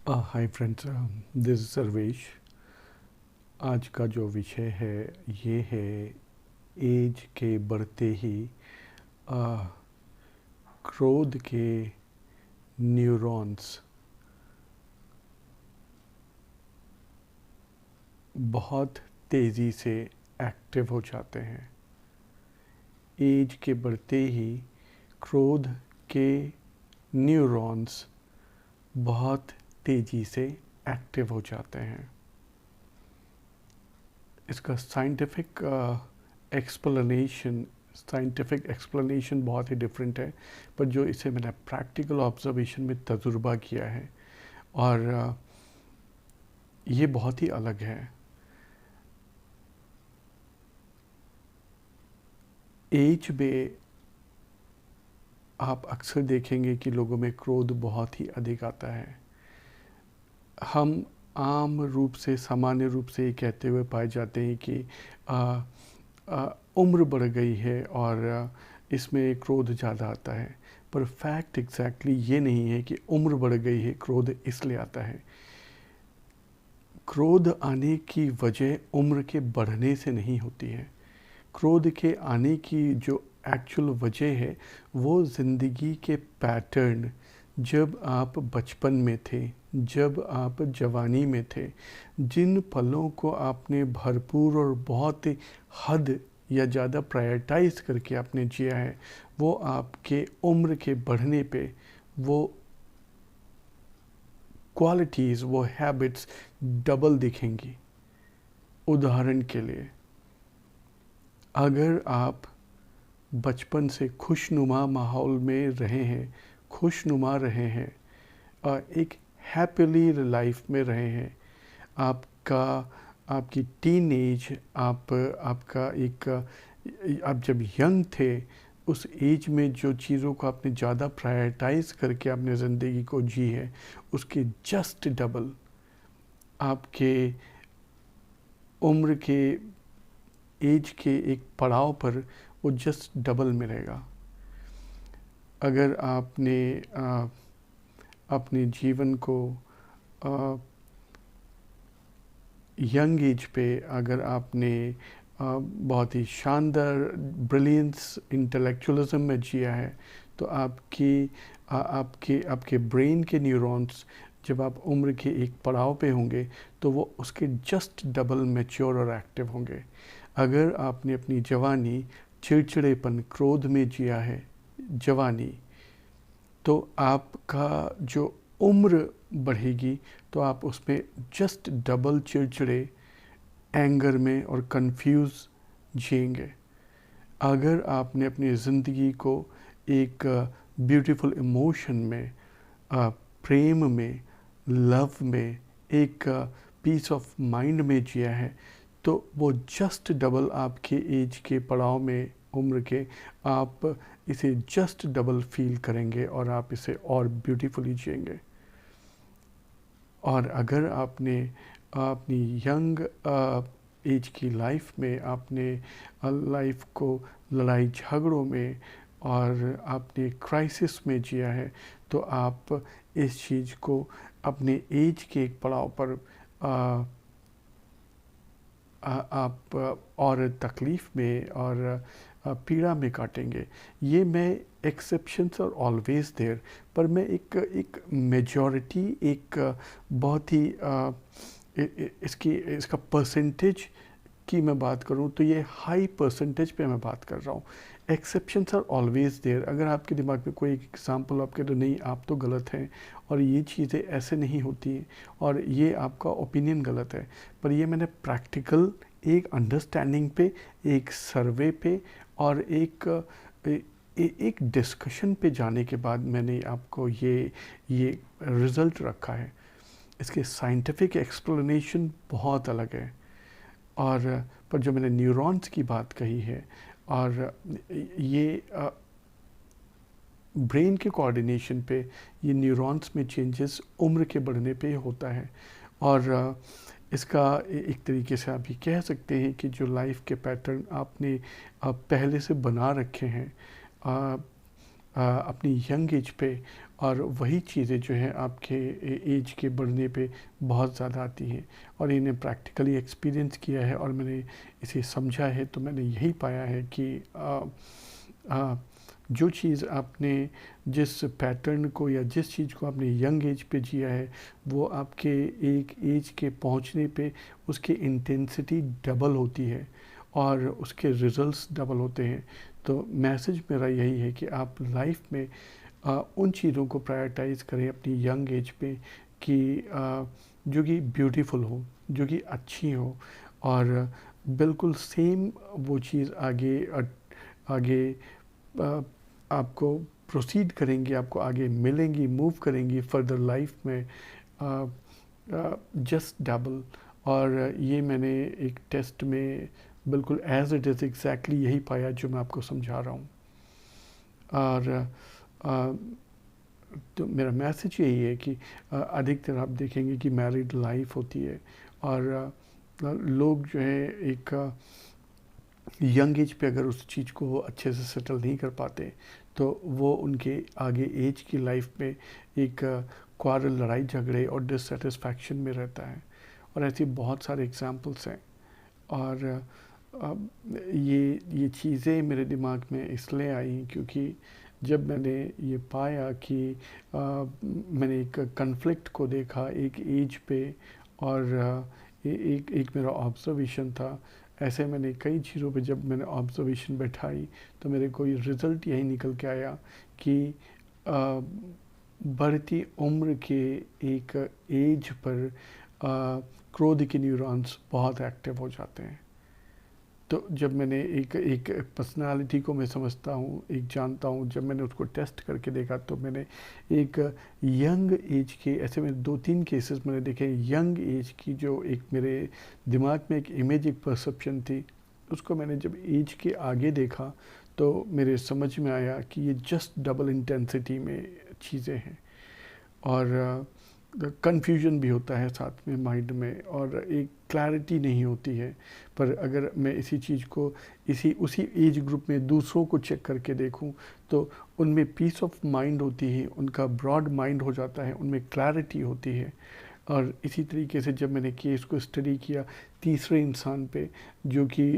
Hi friends, this is Sarvesh. आज का जो विषय है ये है एज के बढ़ते ही क्रोध के न्यूरॉन्स बहुत तेज़ी से एक्टिव हो जाते हैं। एज के बढ़ते ही क्रोध के न्यूरॉन्स बहुत तेज़ी से एक्टिव हो जाते हैं। इसका साइंटिफिक एक्सप्लेनेशन बहुत ही डिफरेंट है, पर जो इसे मैंने प्रैक्टिकल ऑब्जर्वेशन में तजुर्बा किया है और ये बहुत ही अलग है। एज में आप अक्सर देखेंगे कि लोगों में क्रोध बहुत ही अधिक आता है। हम आम रूप से सामान्य रूप से ये कहते हुए पाए जाते हैं कि उम्र बढ़ गई है और इसमें क्रोध ज़्यादा आता है, पर फैक्ट एग्जैक्टली ये नहीं है कि उम्र बढ़ गई है क्रोध इसलिए आता है। क्रोध आने की वजह उम्र के बढ़ने से नहीं होती है। क्रोध के आने की जो एक्चुअल वजह है वो ज़िंदगी के पैटर्न, जब आप बचपन में थे, जब आप जवानी में थे, जिन पलों को आपने भरपूर और बहुत ही हद या ज़्यादा प्रायोरिटाइज करके आपने जिया है, वो आपके उम्र के बढ़ने पे वो क्वालिटीज़, वो हैबिट्स डबल दिखेंगी। उदाहरण के लिए, अगर आप बचपन से खुशनुमा माहौल में रहे हैं, खुशनुमा रहे हैं और एक हैप्पीली लाइफ में रहे हैं, आपकी टीन एज, आप जब यंग थे उस एज में जो चीज़ों को आपने ज़्यादा प्रायोरिटाइज करके आपने ज़िंदगी को जी है, उसके जस्ट डबल आपके उम्र के एज के एक पड़ाव पर वो जस्ट डबल मिलेगा। अगर आपने अपने जीवन को यंग एज पे अगर आपने बहुत ही शानदार ब्रिलियंस इंटेलेक्चुअलिज्म में जिया है, तो आपके ब्रेन के न्यूरॉन्स जब आप उम्र के एक पड़ाव पे होंगे तो वो उसके जस्ट डबल मैच्योर और एक्टिव होंगे। अगर आपने अपनी जवानी चिड़चिड़ेपन क्रोध में जिया है जवानी, तो आपका जो उम्र बढ़ेगी तो आप उसमें जस्ट डबल चिड़चिड़े, एंगर में और कंफ्यूज जिएंगे। अगर आपने अपनी ज़िंदगी को एक ब्यूटीफुल इमोशन में, प्रेम में, लव में, एक पीस ऑफ माइंड में जिया है, तो वो जस्ट डबल आपके एज के पड़ाव में उम्र के आप इसे जस्ट डबल फील करेंगे और आप इसे और ब्यूटीफुली जिएंगे। और अगर आपने अपनी यंग एज की लाइफ में आपने लाइफ को लड़ाई झगड़ों में और आपने क्राइसिस में जिया है, तो आप इस चीज़ को अपने एज के एक पड़ाव पर आप और तकलीफ़ में और पीड़ा में काटेंगे। ये मैं एक्सेप्शंस और ऑलवेज देयर, पर मैं एक मेजॉरिटी, एक बहुत ही इसका परसेंटेज की मैं बात करूं तो ये हाई परसेंटेज पे मैं बात कर रहा हूँ। Exceptions are always there. अगर आपके दिमाग में कोई एक एग्जाम्पल आपके तो नहीं, आप तो गलत हैं और ये चीज़ें ऐसे नहीं होती हैं और ये आपका ओपिनियन गलत है, पर ये मैंने प्रैक्टिकल एक अंडरस्टैंडिंग पे, एक सर्वे पे और एक डिस्कशन पे जाने के बाद मैंने आपको ये रिज़ल्ट रखा है। इसके साइंटिफिक एक्सप्लेनेशन बहुत अलग है। और पर जो मैंने न्यूरॉन्स की बात कही है, और ये ब्रेन के कोऑर्डिनेशन पे, ये न्यूरॉन्स में चेंजेस उम्र के बढ़ने पे होता है। और इसका एक तरीके से आप ये कह सकते हैं कि जो लाइफ के पैटर्न आपने पहले से बना रखे हैं अपनी यंग एज पे, और वही चीज़ें जो हैं आपके एज के बढ़ने पे बहुत ज़्यादा आती हैं। और इन्हें प्रैक्टिकली एक्सपीरियंस किया है और मैंने इसे समझा है, तो मैंने यही पाया है कि जो चीज़ आपने जिस पैटर्न को या जिस चीज़ को आपने यंग एज पे जिया है, वो आपके एक एज के पहुंचने पे उसकी इंटेंसिटी डबल होती है और उसके रिजल्ट्स डबल होते हैं। तो मैसेज मेरा यही है कि आप लाइफ में उन चीज़ों को प्रायोरिटाइज़ करें अपनी यंग एज पे कि जो कि ब्यूटीफुल हो, जो कि अच्छी हो, और बिल्कुल सेम वो चीज़ आगे अ, आपको प्रोसीड करेंगी, आपको आगे मिलेंगी, मूव करेंगी फर्दर लाइफ में, जस्ट डबल। और ये मैंने एक टेस्ट में बिल्कुल एज इट इज़ एग्जैक्टली यही पाया जो मैं आपको समझा रहा हूँ। और तो मेरा मैसेज यही है कि अधिकतर आप देखेंगे कि मैरिड लाइफ होती है और लोग जो है एक यंग एज पे अगर उस चीज़ को अच्छे से सेटल नहीं कर पाते, तो वो उनके आगे एज की लाइफ में एक क्वारल, लड़ाई झगड़े और डिससेटिस्फैक्शन में रहता है। और ऐसी बहुत सारे एग्जांपल्स हैं। और ये चीज़ें मेरे दिमाग में इसलिए आई क्योंकि जब मैंने ये पाया कि मैंने एक कन्फ्लिक्ट को देखा एक एज पे, और एक मेरा ऑब्जर्वेशन था। ऐसे मैंने कई चीज़ों पे जब मैंने ऑब्जर्वेशन बैठाई तो मेरे को ये रिज़ल्ट यही निकल के आया कि बढ़ती उम्र के एक एज पर क्रोध के न्यूरॉन्स बहुत एक्टिव हो जाते हैं। तो जब मैंने एक पर्सनालिटी को मैं समझता हूँ, एक जानता हूँ, जब मैंने उसको टेस्ट करके देखा तो मैंने एक यंग एज के ऐसे में 2-3 केसेस मैंने देखे यंग एज की, जो एक मेरे दिमाग में एक इमेज, एक परसेप्शन थी, उसको मैंने जब एज के आगे देखा तो मेरे समझ में आया कि ये जस्ट डबल इंटेंसिटी में चीज़ें हैं। और कन्फ्यूजन भी होता है साथ में माइंड में, और एक क्लैरिटी नहीं होती है। पर अगर मैं इसी चीज़ को उसी एज ग्रुप में दूसरों को चेक करके देखूं तो उनमें पीस ऑफ माइंड होती है, उनका ब्रॉड माइंड हो जाता है, उनमें क्लैरिटी होती है। और इसी तरीके से जब मैंने केस को स्टडी किया तीसरे इंसान पे, जो कि